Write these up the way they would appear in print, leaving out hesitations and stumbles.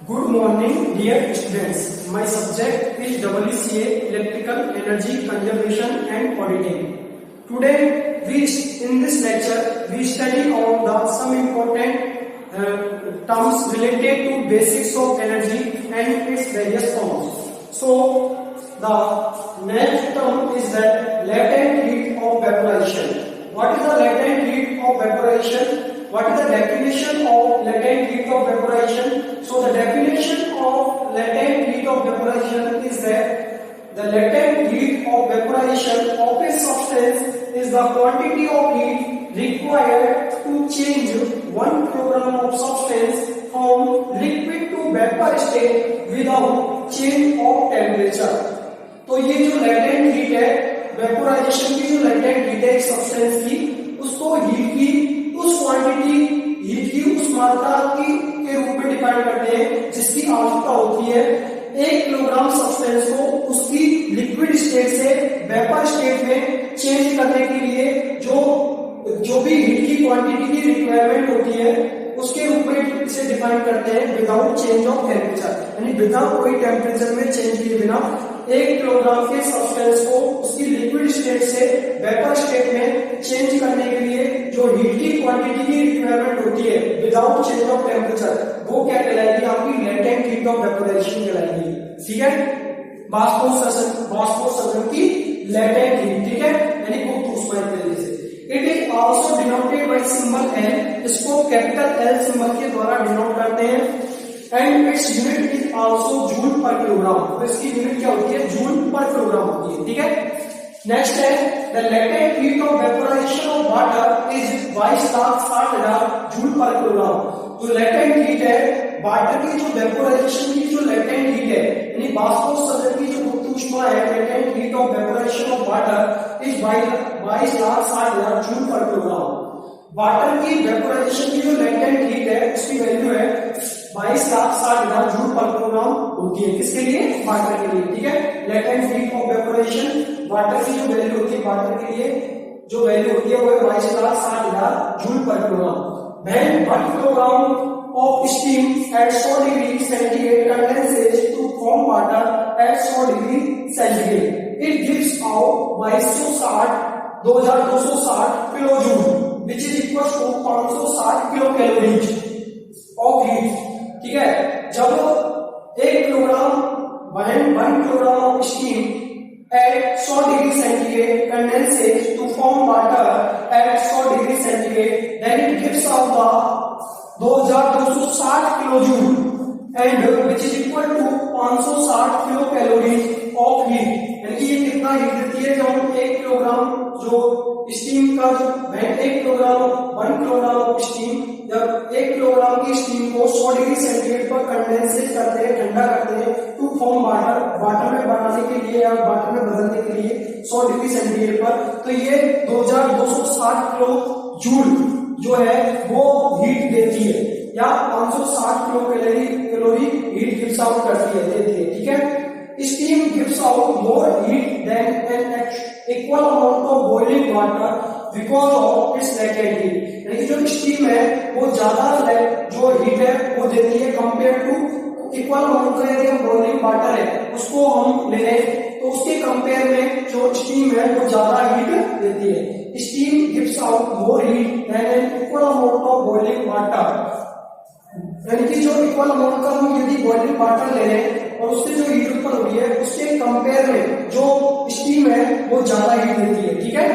Good morning, dear students. My subject is WCA, Electrical Energy Conservation and Auditing. Today, in this lecture, we study on some important terms related to basics of energy and its various forms. So, the next term is that latent heat of vaporization. What is the latent heat of vaporization? What is the definition of latent heat of vaporization? So the definition of latent heat of vaporization is that the latent heat of vaporization of a substance is the quantity of heat required to change 1 kilogram of substance from liquid to vapor state without change of temperature. तो ये जो latent heat है, vaporization की जो latent heat है एक substance की, उसको heat की उस क्वांटिटी हीट की उस मात्रा की के रूप में डिफाइन करते हैं जिसकी आवश्यकता होती है 1 किलोग्राम सब्सटेंस को उसकी लिक्विड स्टेट से वेपर स्टेट में चेंज करने के लिए जो भी हीट की क्वांटिटी की रिक्वायरमेंट होती है उसके रूप में इसे डिफाइन करते हैं विदाउट चेंज ऑफ टेम्परेचर, यानी बिना कोई टेम्परेचर में चेंज किए बिना 1 किलोग्राम के सब्सटेंस को उसकी लिक्विड स्टेट से वेपर स्टेट में चेंज करने के लिए जो हीट की क्वांटिटी की रिक्वायरमेंट होती है विदाउट चेंज ऑफ टेम्परेचर, वो क्या कहलाएगी? आपकी लेटेंट हीट ऑफ वेपोराइजेशन कहलाएगी। ठीक है, बाष्पोत्सर्जन की लेटेंट हीट, ठीक है, यानी गुप्त ऊष्मा एक तरीके से। It is also denoted by symbol L, इसको कैपिटल एल सिंबल के द्वारा डिनोट करते हैं। And its unit is also joule पर किलोग्राम, तो इसकी यूनिट क्या होती है? जूल पर किलोग्राम होती है। ठीक है, नेक्स्ट है the latent heat of vaporisation of water is 22,60,000 joule पर किलोग्राम। तो लेटेंट हीट है वाटर की जो वेपोराइजेशन की जो लेटेंट हीट है, यानी बाष्पोत्सर्जन की जो गुप्त ऊष्मा है, latent heat of vaporisation of water is 22,60,000 joule पर किलोग्राम। वाटर की वेपोराइजेशन की जो लेटेंट हीट है उसकी वैल्यू है 22,60,000 जूल पर किलोग्राम होती है। किसके लिए? वाटर के लिए। ठीक है, latent heat of vaporisation water की जो वैल्यू होती है, वाटर के लिए जो वैल्यू होती है वो है 22,60,000 जूल पर kilogram. When 1 kilogram of steam at 100 degree centigrade condenses to form water at 100 degree centigrade, it gives out 2260 kilojoule, which is equal to 560 kilocalories of heat। ठीक है, जब 1 kilogram of steam at 100 degree centigrade condenses to form water at 100 degree centigrade, then it gives out the 2260 kilojoule and which is equal to 560 kilocalories of heat। यानी कि ये कितना heat देती है? जब हम 1 किलोग्राम जो स्टीम का जो 1 किलोग्राम स्टीम, जब 1 किलोग्राम की स्टीम को 100 डिग्री सेंटीग्रेड पर कंडेंसेट करते हैं, ठंडा करते हैं टू फॉर्म वाटर में बनाने के लिए या वाटर में बदलने के लिए 100 डिग्री सेंटीग्रेड पर, तो ये 2260 किलो जूल जो है वो हीट देती है, या 560 किलोरी हीट गिव्स आउट करती है, देती है। ठीक है, steam gives out more heat than an equal amount of boiling water because of its latent heat. यानी कि जो स्टीम है वो ज्यादा जो हीट है वो देती है कंपेयर टू इक्वल अमाउंट का यदि हम बॉइलिंग वाटर है उसको हम ले लें तो उसके कंपेयर में जो स्टीम है वो ज्यादा हीट देती है। Steam gives out more heat than an equal amount of boiling water, यानी कि जो इक्वल अमाउंट का हम यदि बॉइलिंग वाटर ले लें और उससे जो हीट उत्पन्न हो रही है उसके कंपेयर में जो स्टीम है वो ज्यादा हीट देती है। ठीक है,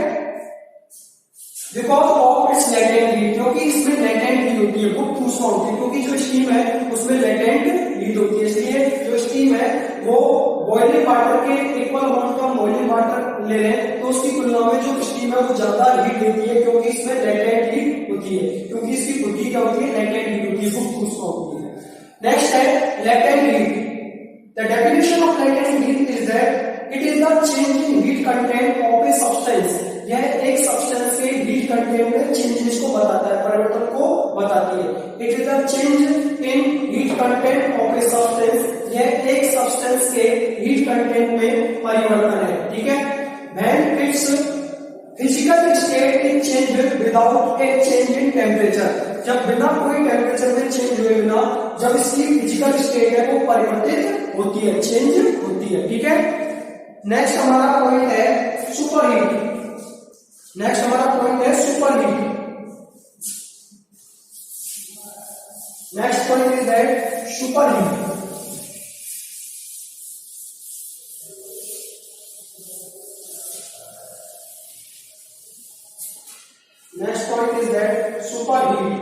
because of its latent heat, क्योंकि इसमें लेटेंट हीट होती है, गुप्त ऊष्मा होती है, क्योंकि जो स्टीम है उसमें लेटेंट हीट होती है, इसलिए जो स्टीम है वो बॉइलिंग वाटर के इक्वल अमाउंट का बॉइलिंग वाटर ले लें तो उसकी तुलना में जो स्टीम है वो ज्यादा हीट देती है, क्योंकि इसमें लेटेंट हीट होती है, क्योंकि इसकी बुद्धि क्या होती है? लेटेंट हीट होती है, गुप्त ऊष्मा होती है। नेक्स्ट है latent heat. The definition of latent heat is that it is the change in heat content of a substance। यह एक सब्सटेंस के हीट कंटेंट में चेंजेस को बताता है, परिवर्तन को बताती है। It is the change in heat content of a substance, यह एक सब्सटेंस के हीट कंटेंट में परिवर्तन है। ठीक है, when its physical state is changed without a change in temperature, जब बिना कोई टेम्परेचर में चेंज हुए बिना जब इसकी फिजिकल स्टेट है वो परिवर्तित होती है, चेंज होती है। ठीक है, नेक्स्ट हमारा पॉइंट है सुपर हीट। नेक्स्ट हमारा पॉइंट है super heat. Next point is that super heat. Next point is that superheat.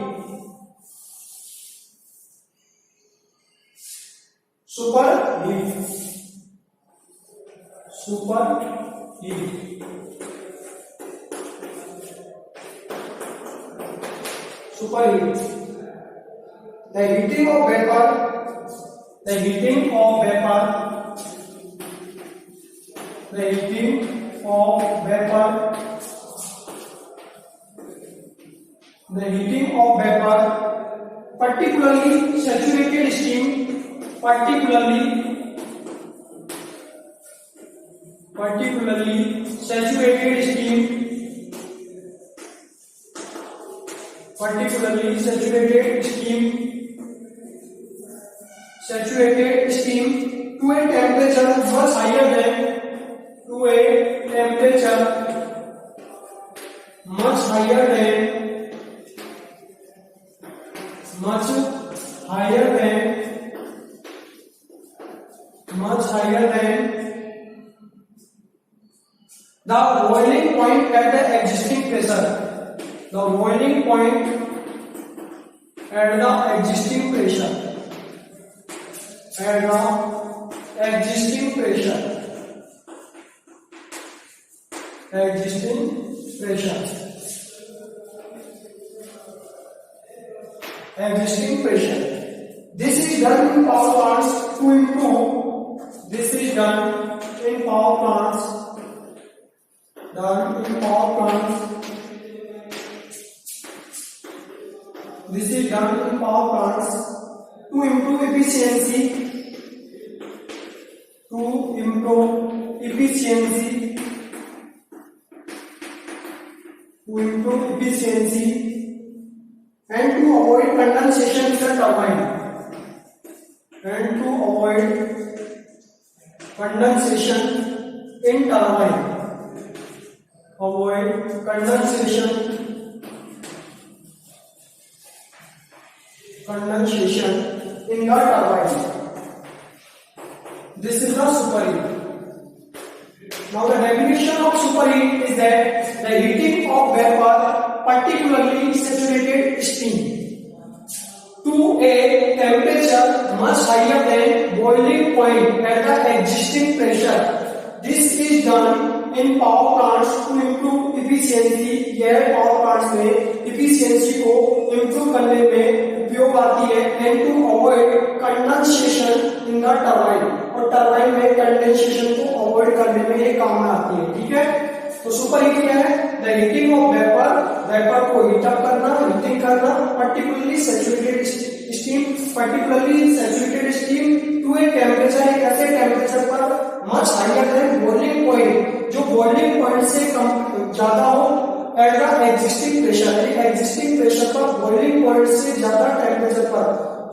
Superheat. Superheat. Superheat. The heating of vapor. The heating of vapor. The heating of vapor. The heating of vapor, particularly saturated steam, particularly saturated steam, saturated steam to a temperature much higher than the boiling point at the existing pressure. The boiling point at the existing pressure. At the existing pressure. Existing pressure. Existing pressure. This is done in power plants to improve. This is done in power plants. This is done in power plants to improve efficiency. And to avoid condensation in the turbine. Avoid condensation in the turbine. This is the superheat. Now the definition of superheat is that the heating of vapor, particularly saturated steam, to a temperature much higher than boiling point at the existing pressure. This is done in power plants to improve efficiency. यह power plants में efficiency को improve करने में उपयोग आती है, and to avoid condensation in the turbine. और turbine में कंडेंसेशन को अवॉइड करने में ये काम में आती है। ठीक है, तो सुपर हीट क्या है? The heating of vapour, vapour को हीट अप करना, हीटिंग करना, particularly saturated steam to a temperature, एक ऐसे टेम्परेचर पर much higher than boiling point, जो बॉइलिंग पॉइंट से कम ज्यादा हो, at the existing pressure, existing pressure पर बॉइलिंग पॉइंट से ज्यादा टेम्परेचर पर,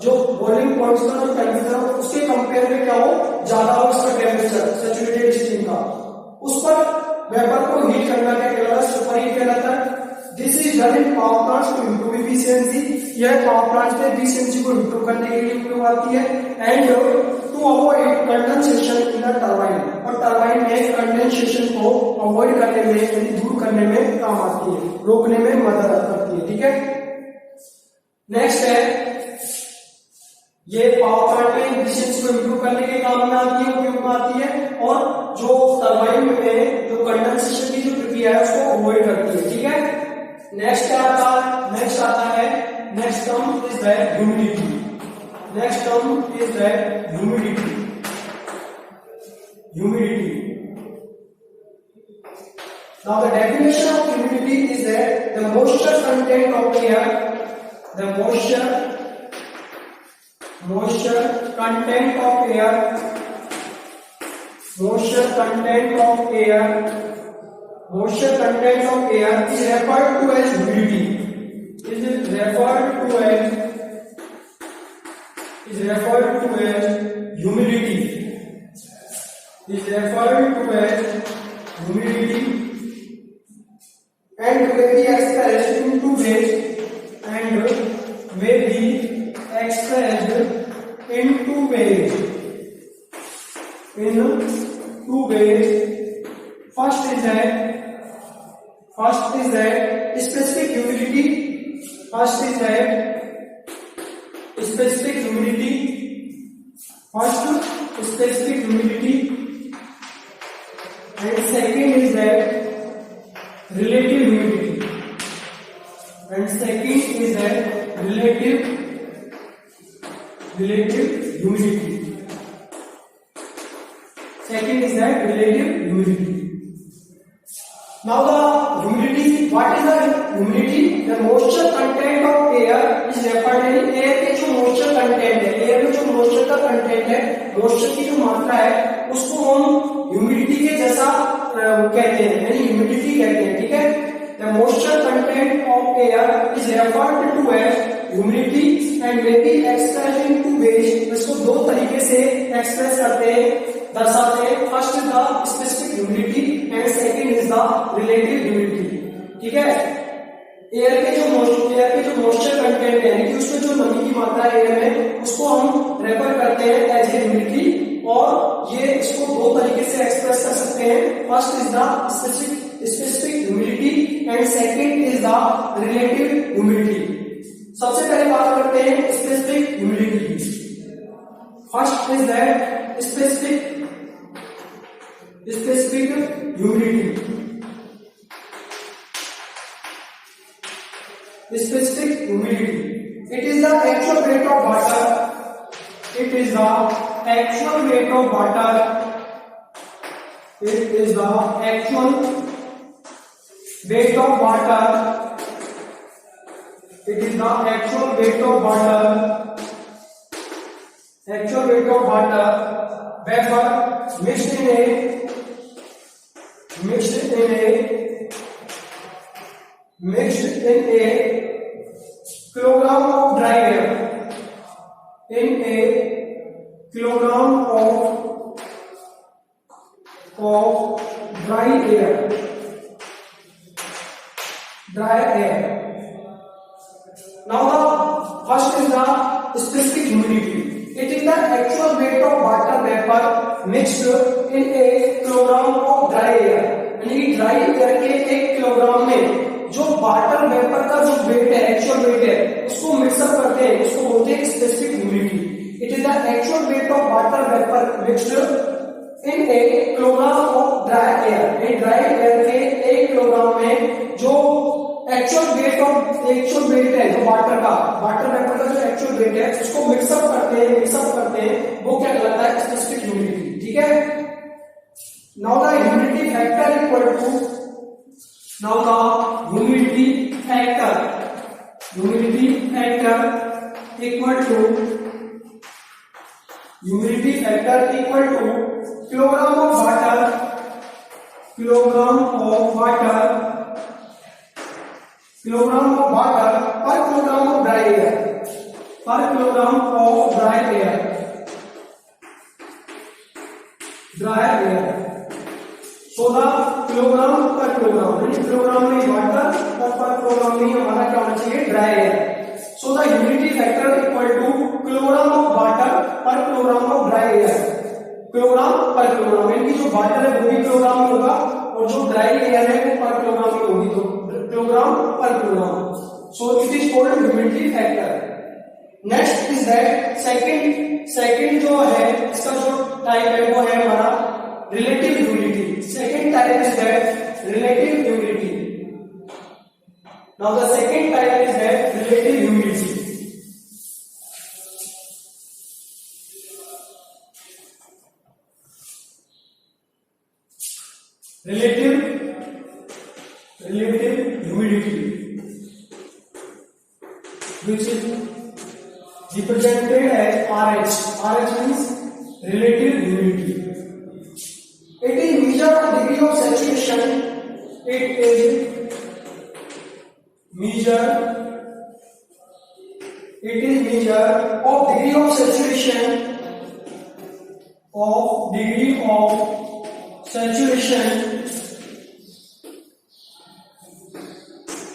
जो बॉइलिंग पॉइंट का जो टेम्परेचर हो उसके कंपेयर में क्या हो, ज्यादा हो उसका टेम्परेचर सैचुरेटेड स्टीम का, उस पर वेपर को हीट करना क्या कहलाता है? सुपर हीट कहलाता है। This is done in power plants to improve efficiency, यह पावर प्लांट्स में एफिशिएंसी को इंप्रूव करने के लिए उपयोग आती है, and to avoid condensation in the turbine, और टरबाइन में कंडेंसेशन को अवॉइड करने में यानी दूर करने में काम आती है, रोकने में मदद करती है। ठीक है, नेक्स्ट है ये पावर प्लांट में एफिशिएंसी को इंप्रूव करने के काम में आती है, उपयोग में आती है, और जो टरबाइन में जो कंडेंसेशन की जो प्रक्रिया है उसको अवॉइड करती है। ठीक है, नेक्स्ट आता है next term is that humidity. Next term is that humidity. Now the definition of humidity is that the moisture content of air, the moisture content of air is referred to as humidity. Is referred to as is referred to as humidity. Is referred to as humidity and may be expressed in two ways and may be expressed in two ways. In two ways. First is that specific humidity. First is that specific humidity. First specific humidity, and second is that relative humidity. And second is that relative humidity. Second is that relative humidity. Now the humidity, what is the humidity? The moisture content of air is referred to air के जो moisture content है, air में जो moisture का content है, moisture की जो मात्रा है, उसको हम humidity के जैसा कहते हैं, यानी humidity कहते हैं, ठीक है? The moisture content of air is referred to as humidity and may be expressed in two ways. इसको दो तरीके से express करते हैं, दर्शाते हैं. First is the specific humidity and second is the relative humidity. ठीक है? एयर के जो मॉइस्चर कंटेंट है, यानी कि उसमें जो नमी की मात्रा है एयर में, उसको हम रेफर करते हैं एज ए ह्यूमिडिटी, और ये इसको दो तरीके से एक्सप्रेस कर सकते हैं. First is the specific humidity and second is the relative humidity. सबसे पहले बात करते हैं specific humidity. First is that specific humidity. Specific humidity. It is the actual weight of water. It is the actual weight of water. It is the actual weight of water. It is the actual weight of water. Actual weight of water. Vapor mixed in a kilogram of dry air. In a kilogram of dry air. Now the first is the specific humidity. It is the actual weight of water vapor mixed in a kilogram of dry air. यानी कि dry air के 1 kilogram में जो water vapour का जो wait है, actual wait है, उसको मिक्सअप करते हैं, उसको बोलते हैं specific humidity. It is the actual weight of water vapour mixed in A kilogram of dry air. ये ड्राई एयर के 1 किलोग्राम में जो एक्चुअल वेट है जो वाटर वेपर का जो एक्चुअल वेट है, उसको मिक्सअप करते हैं, वो क्या कहलाता है? Specific humidity. ठीक है? Now the humidity factor equal to kilogram of water per kilogram of dry air. So the kilogram per kilogram, यानी किलोग्राम में वाटर और पर किलोग्राम में हमारा क्या होना चाहिए? Dry air. So the humidity factor equal to kilogram of water per kilogram of dry air. Kilogram पर किलोग्राम, यानी कि जो वाटर है वो भी किलोग्राम में होगा और जो ड्राई एयर है वो पर किलोग्राम में होगी, तो किलोग्राम पर kilogram. So it is called humidity factor. Next is that second जो है इसका जो टाइप है वो है हमारा relative humidity. Second type is that relative humidity. Now the second type is that relative humidity. Relative humidity, which is represented as RH. RH means relative humidity. It is measure of degree of saturation. It is measure It is measure of degree of saturation. Of degree of saturation.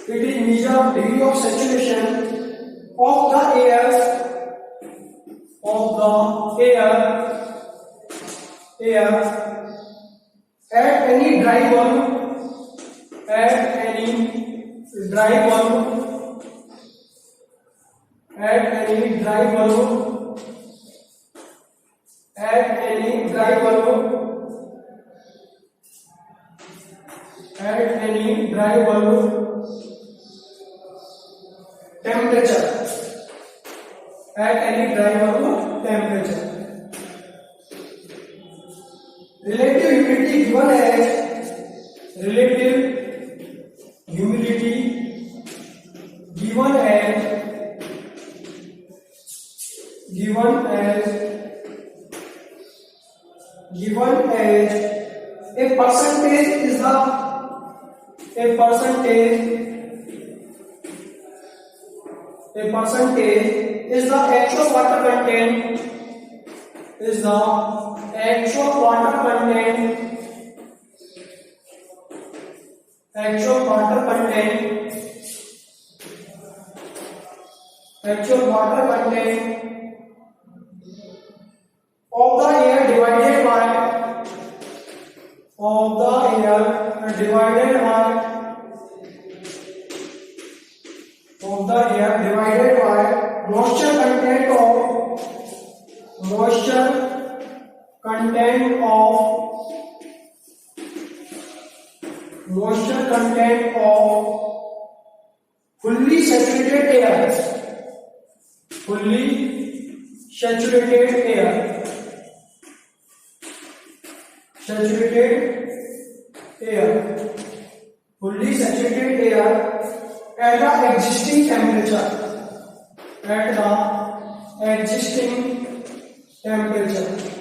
It is measure of degree of saturation of the air. Of the air at any dry volume. At any dry volume. At any dry volume. At any dry volume. At any dry volume. Temperature. At any dry volume temperature. Relative humidity given as relative humidity given as a percentage is the actual water content of the air divided by moisture content of fully saturated air. Fully saturated air at the existing temperature. At the existing temperature.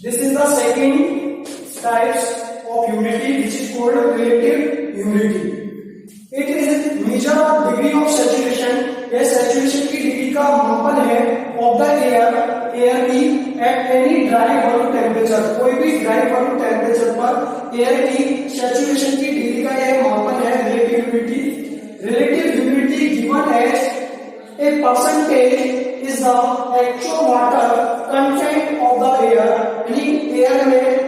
This is the second types of humidity, which is called relative humidity. It is measure of degree of saturation. यह saturation की degree का मापन है of the air की at any dry volume temperature. कोई भी dry volume temperature पर air की saturation की डिग्री का यह मापन है relative humidity. Relative humidity given as a percentage is the actual water content of the air. यानी air में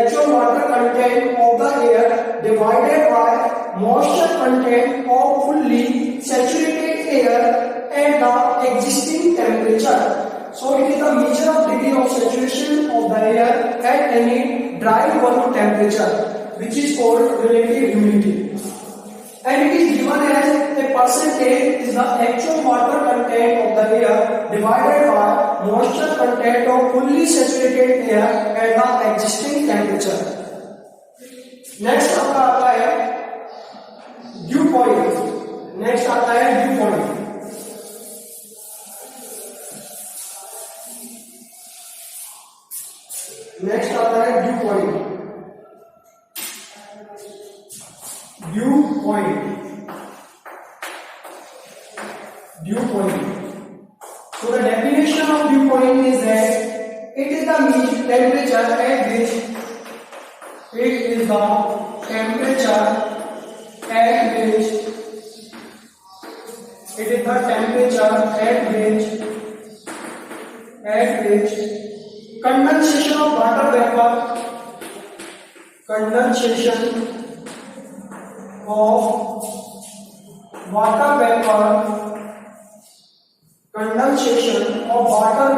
actual water content of the air divided by moisture content of fully saturated air at the existing temperature. So it is the measure of degree of saturation of the air at any dry volume temperature, which is called relative humidity. And it is given as a percentage is the actual water content of the air divided by moisture content of fully saturated air at the existing temperature. Next आता है dew point. Next आता है dew point. Next आता है dew point. Dew point. So the definition of dew point is that it is the temperature at which condensation of water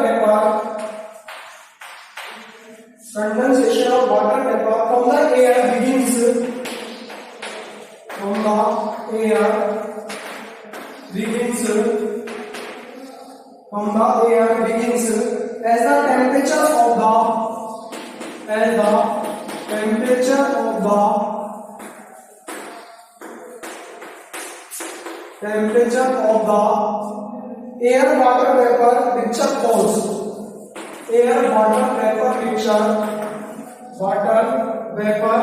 vapor condensation of water vapor from the air begins as the temperature of the air water vapor mixture falls. water vapor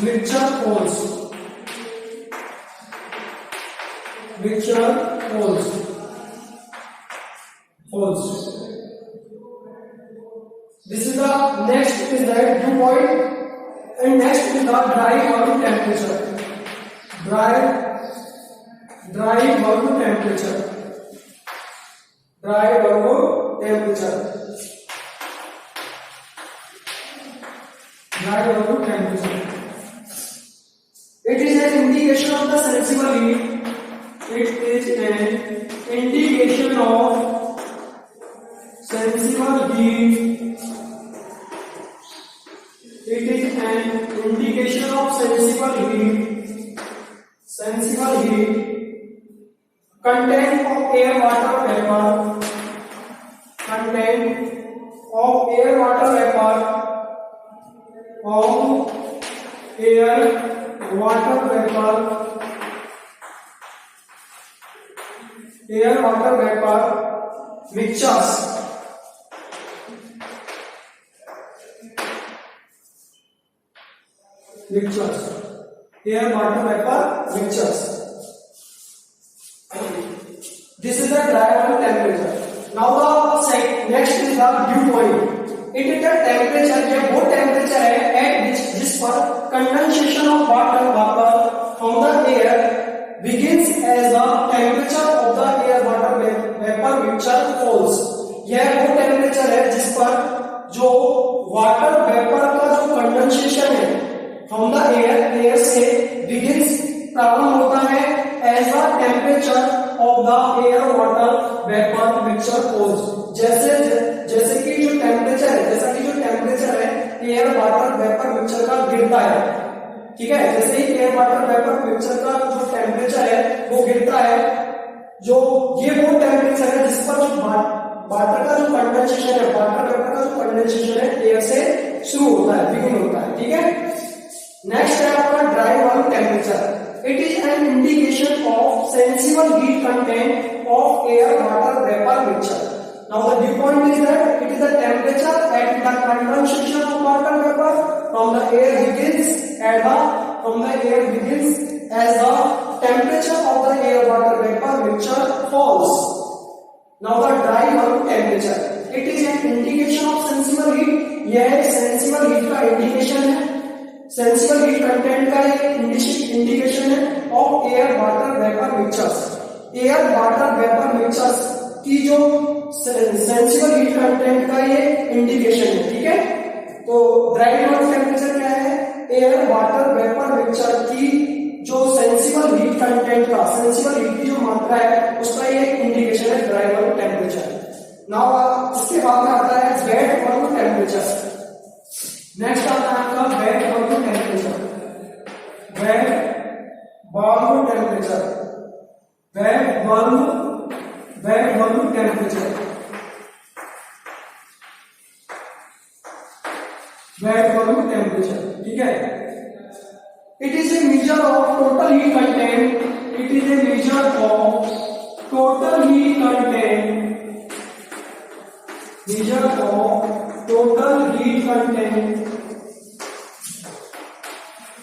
mixture holes. This is the next is the dew point, and next is the dry bulb temperature. Dry bulb temperature. Dry bulb temperature. It is an indication of the sensible heat. It is an indication of sensible heat. It is an indication of sensible heat. Content of air water vapor. Content of air water vapor. Mixtures. Air water vapor mixtures. This is the dry bulb temperature. Now the next is the dew point. It is the temperature, ये वो temperature है at which जिस पर condensation of water vapor from the air begins as the temperature of the air water vapor mixture falls. यह वो temperature है जिस पर जो water vapor का जो condensation है from the air से begins प्रारंभ होता है as the temperature of the air water vapor mixture falls. जैसे कि जो टेम्परेचर है एयर वाटर वेपर मिक्सचर का गिरता है, ठीक है, जैसे ही एयर वाटर वेपर मिक्सचर का जो टेम्परेचर है वो गिरता है, जो ये वो टेम्परेचर है जिस पर जो वाटर का जो कंडेंसेशन है, वाटर वेपर का जो कंडेंसेशन है एयर से शुरू होता है, बिगिन होता है, ठीक है। नेक्स्ट है आपका dry bulb temperature. It is an indication of sensible heat content of air water vapour mixture. Now the dew point is that it is the temperature at the condensation of water vapor from the air begins as the temperature of the air water vapor mixture falls. Now the dry bulb temperature. It is an indication of sensible heat. यह sensible heat का indication है, sensible heat content का एक indication है of air water vapor mixtures. Air water vapor mixtures की जो sensible heat content का ये इंडिकेशन है, ठीक है। तो ड्राई बल्ब टेम्परेचर क्या है? एयर वाटर वेपर मिक्सचर की जो सेंसिबल हीट कंटेंट का, सेंसिबल हीट की जो मात्रा है उसका ये इंडिकेशन है ड्राई बल्ब टेम्परेचर. नाउ इसके बाद में आता है वेट बल्ब टेम्परेचर. नेक्स्ट आता है आपका wet bulb temperature. Wet bulb temperature. Wet bulb temperature. Wet bulb temperature, ठीक है. It is a measure of total heat content. It is a measure of total heat content. Measure of total heat content.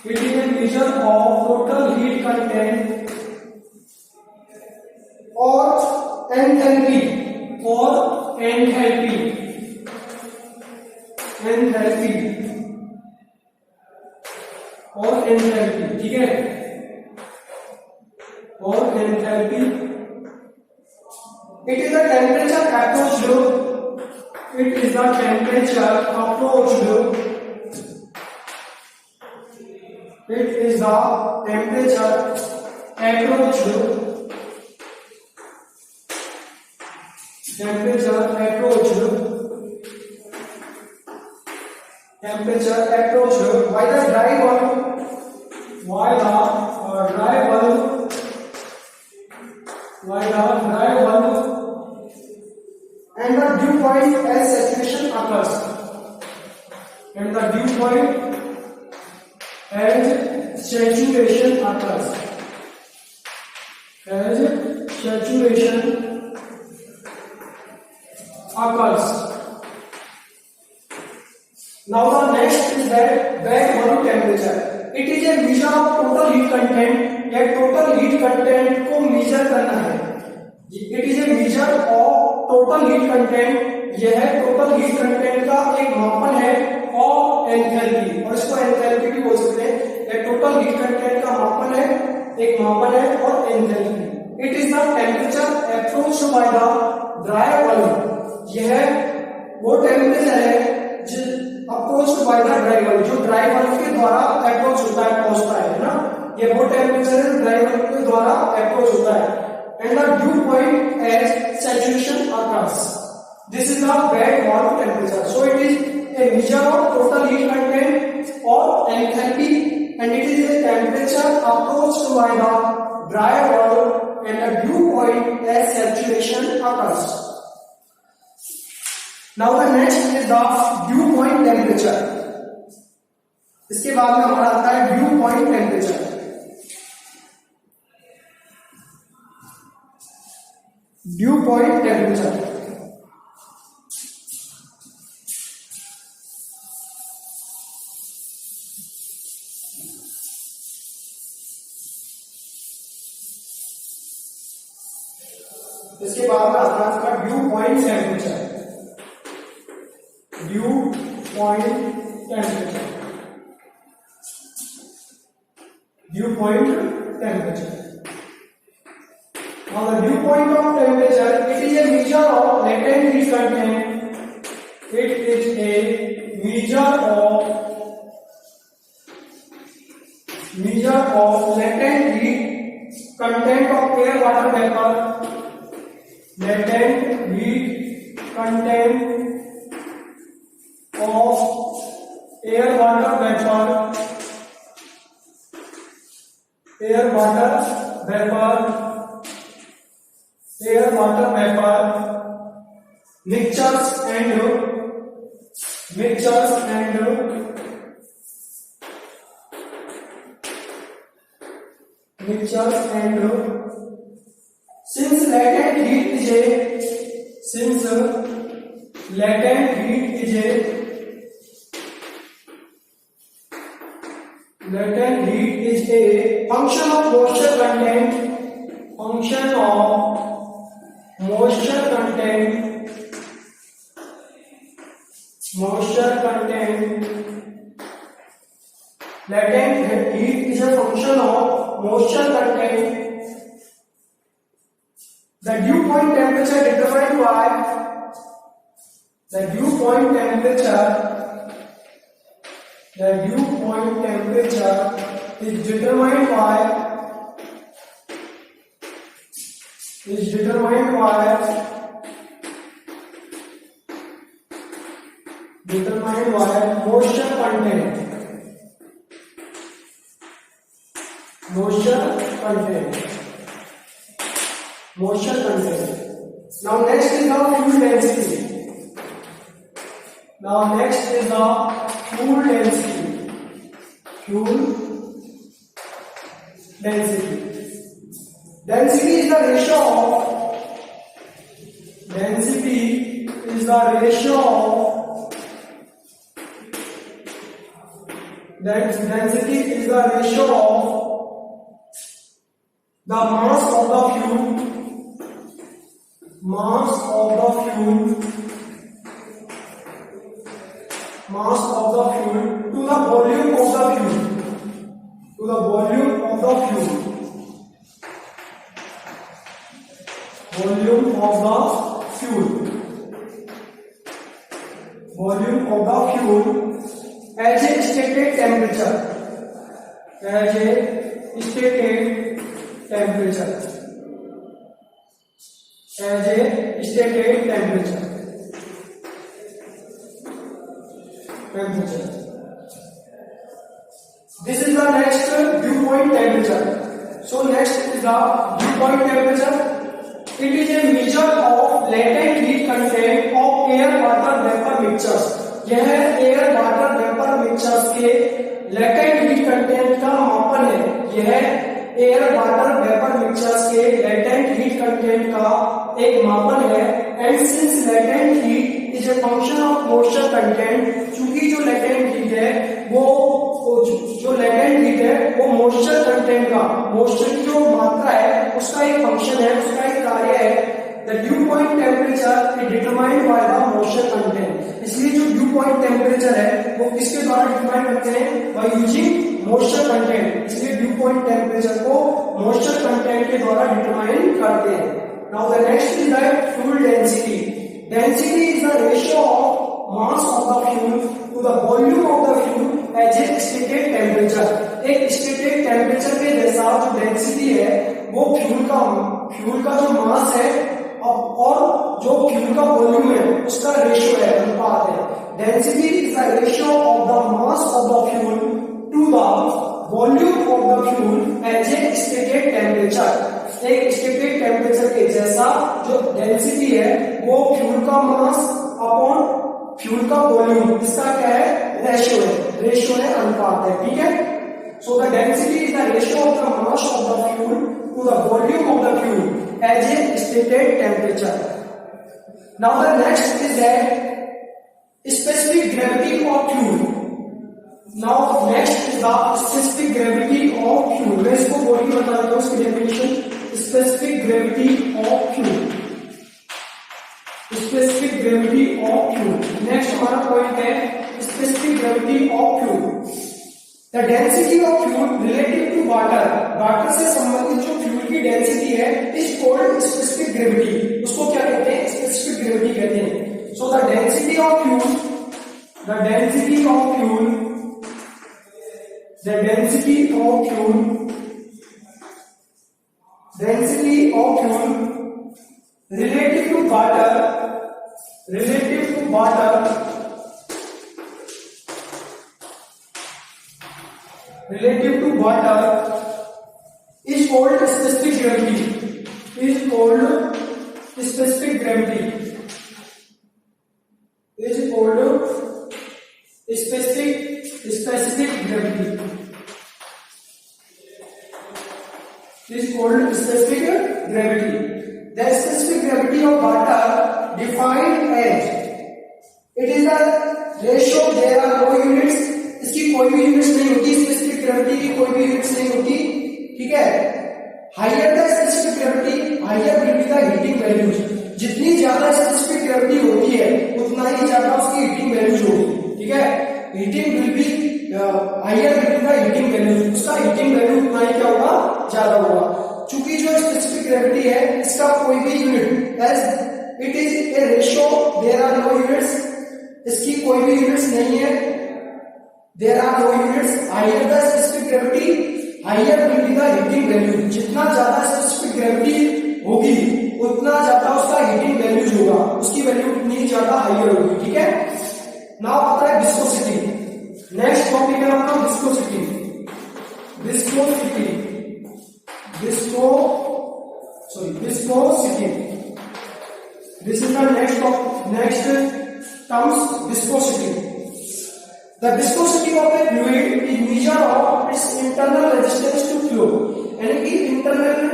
It is a measure of total heat content. Or enthalpy, ठीक है. और enthalpy, it is the temperature approached. It is the temperature approached. It is the temperature approached. Temperature approached by the dry bulb, and the dew point as saturation occurs. And the dew point as saturation occurs. Now the next is that bag volume temperature. It is a measure of total heat content. या total heat content को measure करना है. It is a measure of total heat content. यह total heat content का एक मापन है और एंथैल्पी, और इसको एंथैल्पी भी बोल सकते हैं. यह total heat content का मापन है, एक मापन है और enthalpy. It is the temperature approached by the dry valve. यह वो टेम्परेचर है approach by the dry valve, जो ड्राई वाल्व के द्वारा अप्रोच होता है, पहुंचता है ना. ये वो टेम्परेचर है ड्राई वाल्व के द्वारा अप्रोच होता है. And the dew point as saturation occurs. This is the wet वाल्व temperature. So it is a measure of total heat content और enthalpy, and it is a temperature approached by the dry वाल्व and the dew point as saturation occurs. Now the next is the dew point temperature. इसके बाद में हमारा आता है dew point temperature. Dew point temperature. इसके बाद में आता है आपका dew point temperature. Dew point temperature. Dew point temperature. Now the dew point of temperature, it is a measure of latent heat content. It is a measure of latent heat content of air water vapor. Latent heat content of air water vapor mixtures and since latent heat is a function of moisture content. Latent heat is a function of moisture content. The dew point temperature determined by the dew point temperature is determined by moisture content. Now next is the fuel density. Fuel density. Density is the ratio of the mass of the fuel to the volume of the fuel. Volume of the fuel as a stated temperature. This is the next dew point temperature. So next is the dew point temperature. It is a measure of latent heat content of air water vapor mixtures. यह air water vapor mixtures के latent heat content का मापन है. यह air water vapour mixtures के latent heat content का एक मापन है। And since latent heat is a function of moisture content, चूंकि जो लेटेंट हीट है वो जो लेटेंट हीट है वो मॉइस्चर कंटेंट का, मॉइस्चर की जो मात्रा है उसका एक फंक्शन है, उसका एक कार्य है। The dew point temperature is determined by the moisture content. इसलिए जो dew point temperature है वो किसके द्वारा डिटरमाइन करते हैं? By using moisture content. इसलिए dew point temperature को moisture content के द्वारा डिटरमाइन करते हैं। Now the next is the fuel density. Density is the ratio of mass of the fuel to the volume of the fuel as a stated temperature. एक stated temperature के जैसा जो density है वो फ्यूल का जो मास है और जो फ्यूल का वॉल्यूम है उसका रेशियो है, अनुपात है। Density is the ratio of the mass of the fuel to the volume of the fuel as a stated temperature. एक स्टेटेड टेम्परेचर के जैसा जो डेंसिटी है वो फ्यूल का मास अपॉन फ्यूल का वॉल्यूम, इसका क्या है? रेशियो है, अनुपात है। ठीक है, so the density is the ratio of the mass of the fuel to the volume of the fuel as a stated temperature. Now the next is that specific gravity of fuel. Now next is the specific gravity of fuel. मैं इसको बोली बता रहा हूँ, इसकी definition specific gravity of fuel. Specific gravity of fuel. Next हमारा point है specific gravity of fuel. The density of fuel relative to water. Water से संबंधित जो फ्यूल की डेंसिटी है इज कॉल्ड स्पेसिफिक ग्रेविटी। उसको क्या कहते हैं? स्पेसिफिक ग्रेविटी कहते हैं। सो the density of fuel relative to water is called specific gravity. Specific gravity is called specific gravity. The specific gravity of water defined as it is the ratio, there are no units, इसकी कोई भी units नहीं होती, specific gravity की कोई भी units नहीं होती। ठीक है, higher the specific gravity higher will be the heating values. जितनी ज्यादा स्पेसिफिक ग्रेविटी होती है उतना ही ज्यादा उसकी हीटिंग वैल्यूज होगी। ठीक है, heating will be higher will be the heating values, उसका हीटिंग वैल्यू उतना ही क्या होगा? ज्यादा होगा। चूंकि जो स्पेसिफिक ग्रेविटी है इसका कोई भी unit as it is a ratio, there are no units, इसकी कोई भी यूनिट्स नहीं है, there are no units, higher the specific gravity higher will be the heating value. जितना ज्यादा स्पेसिफिक ग्रेविटी होगी उतना ज्यादा उसका हीटिंग वैल्यूज होगा, उसकी वैल्यू उतनी ज्यादा हायर होगी। ठीक है, नाउ आता है विस्कोसिटी। नेक्स्ट टॉपिक है आपका viscosity. This is the next terms, viscosity. The viscosity of a fluid is measure of its internal resistance to flow. यानी कि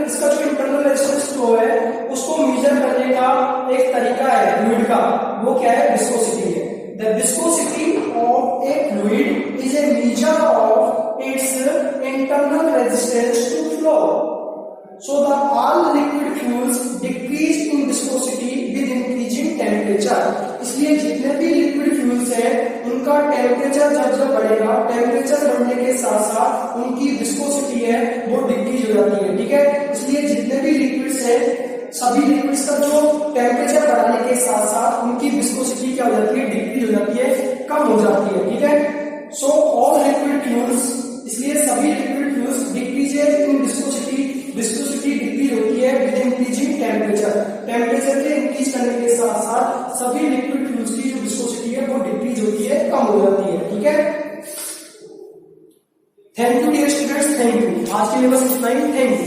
इसका जो इंटरनल रेजिस्टेंस फ्लो है उसको मेजर करने का एक तरीका है फ्लूइड का, वो क्या है? विस्कोसिटी है। The viscosity of a fluid is a measure of its internal resistance to flow. So the all liquid fuels decrease in viscosity with increasing temperature. इसलिए जितने भी लिक्विड फ्यूल्स हैं उनका टेम्परेचर जब बढ़ेगा, टेम्परेचर बढ़ने के साथ साथ उनकी विस्कोसिटी है वो डिक्रीज हो जाती है। ठीक है, इसलिए जितने भी लिक्विड्स हैं सभी लिक्विड्स का जो टेम्परेचर बढ़ने के साथ साथ उनकी विस्कोसिटी क्या हो जाती है? डिक्रीज हो जाती है, कम हो जाती है। ठीक है, सो ऑल लिक्विड फ्यूल्स, इसलिए सभी liquid fuels decrease in viscosity decrease होती है विद इंक्रीजिंग टेम्परेचर के इंक्रीज करने के साथ साथ सभी लिक्विड फ्यूल्स की जो विस्कोसिटी है वो डिक्रीज होती है, कम हो जाती है। ठीक है, thank you dear students, thank you. आज के लिए बस इतना ही, थैंक यू।